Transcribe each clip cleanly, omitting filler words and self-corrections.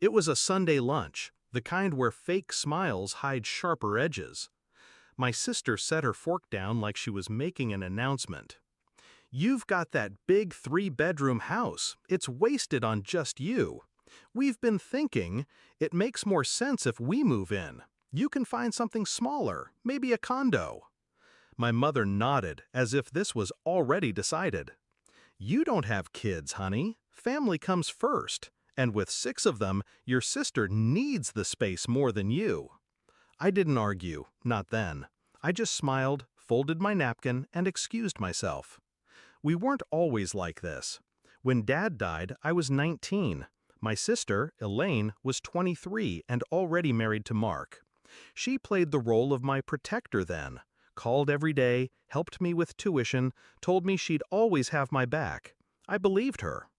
It was a Sunday lunch, the kind where fake smiles hide sharper edges. My sister set her fork down like she was making an announcement. "You've got that big three-bedroom house. It's wasted on just you. We've been thinking it makes more sense if we move in. You can find something smaller, maybe a condo." My mother nodded as if this was already decided. "You don't have kids, honey. Family comes first. And with 6 of them, your sister needs the space more than you." I didn't argue, not then. I just smiled, folded my napkin, and excused myself. We weren't always like this. When Dad died, I was 19. My sister, Elaine, was 23 and already married to Mark. She played the role of my protector then, called every day, helped me with tuition, told me she'd always have my back. I believed her.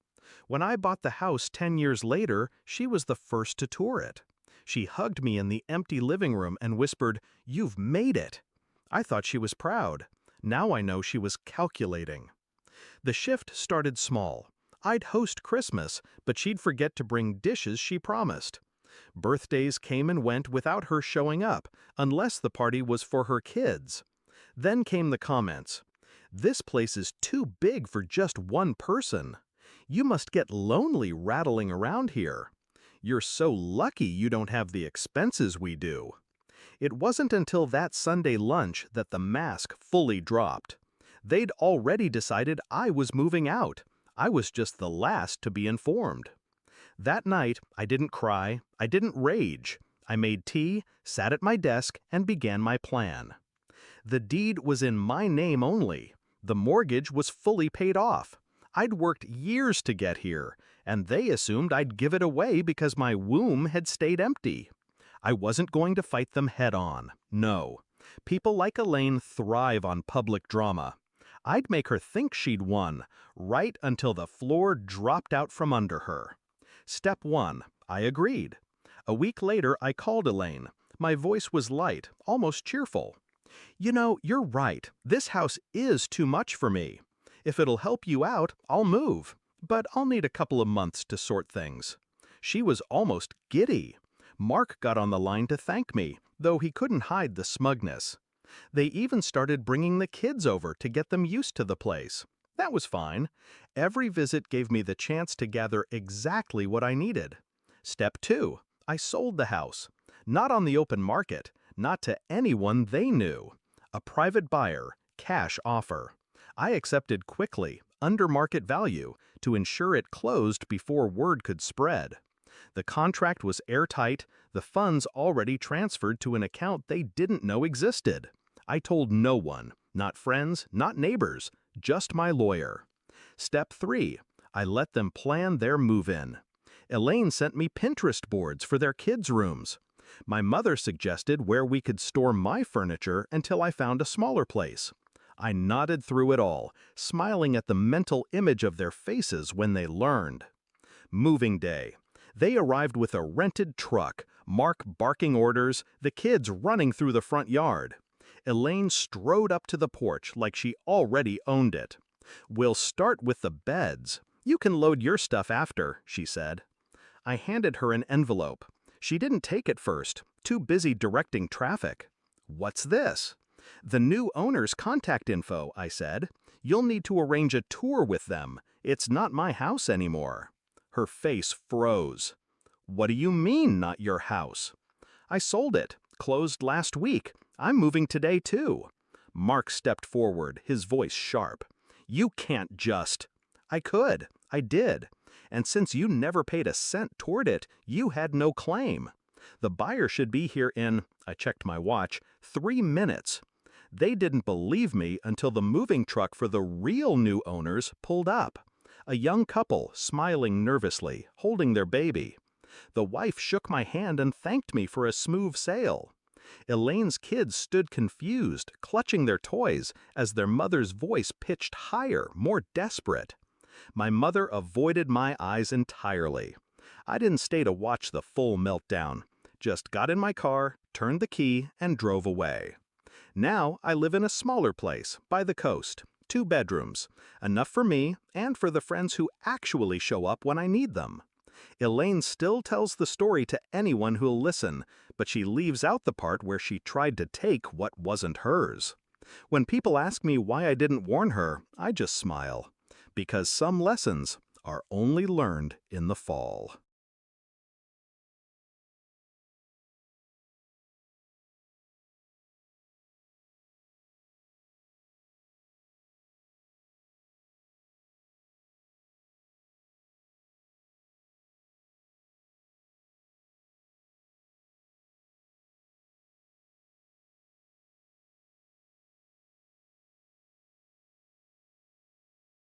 When I bought the house 10 years later, she was the first to tour it. She hugged me in the empty living room and whispered, "You've made it." I thought she was proud. Now I know she was calculating. The shift started small. I'd host Christmas, but she'd forget to bring dishes she promised. Birthdays came and went without her showing up, unless the party was for her kids. Then came the comments. "This place is too big for just one person. You must get lonely rattling around here. You're so lucky you don't have the expenses we do." It wasn't until that Sunday lunch that the mask fully dropped. They'd already decided I was moving out. I was just the last to be informed. That night, I didn't cry, I didn't rage. I made tea, sat at my desk, and began my plan. The deed was in my name only. The mortgage was fully paid off. I'd worked years to get here, and they assumed I'd give it away because my womb had stayed empty. I wasn't going to fight them head on. No. People like Elaine thrive on public drama. I'd make her think she'd won, right until the floor dropped out from under her. Step 1. I agreed. A week later, I called Elaine. My voice was light, almost cheerful. "You know, you're right. This house is too much for me. If it'll help you out, I'll move. But I'll need a couple of months to sort things." She was almost giddy. Mark got on the line to thank me, though he couldn't hide the smugness. They even started bringing the kids over to get them used to the place. That was fine. Every visit gave me the chance to gather exactly what I needed. Step 2. I sold the house. Not on the open market, not to anyone they knew. A private buyer, cash offer. I accepted quickly, under market value, to ensure it closed before word could spread. The contract was airtight, the funds already transferred to an account they didn't know existed. I told no one, not friends, not neighbors, just my lawyer. Step 3. I let them plan their move-in. Elaine sent me Pinterest boards for their kids' rooms. My mother suggested where we could store my furniture until I found a smaller place. I nodded through it all, smiling at the mental image of their faces when they learned. Moving day. They arrived with a rented truck, Mark barking orders, the kids running through the front yard. Elaine strode up to the porch like she already owned it. "We'll start with the beds. You can load your stuff after," she said. I handed her an envelope. She didn't take it first, too busy directing traffic. "What's this?" "The new owner's contact info," I said. "You'll need to arrange a tour with them. It's not my house anymore." Her face froze. "What do you mean, not your house?" "I sold it. Closed last week. I'm moving today, too." Mark stepped forward, his voice sharp. "You can't just—" "I could. I did. And since you never paid a cent toward it, you had no claim. The buyer should be here in," I checked my watch, "3 minutes." They didn't believe me until the moving truck for the real new owners pulled up. A young couple, smiling nervously, holding their baby. The wife shook my hand and thanked me for a smooth sale. Elaine's kids stood confused, clutching their toys, as their mother's voice pitched higher, more desperate. My mother avoided my eyes entirely. I didn't stay to watch the full meltdown. Just got in my car, turned the key, and drove away. Now I live in a smaller place, by the coast. 2 bedrooms. Enough for me and for the friends who actually show up when I need them. Elaine still tells the story to anyone who'll listen, but she leaves out the part where she tried to take what wasn't hers. When people ask me why I didn't warn her, I just smile. Because some lessons are only learned in the fall.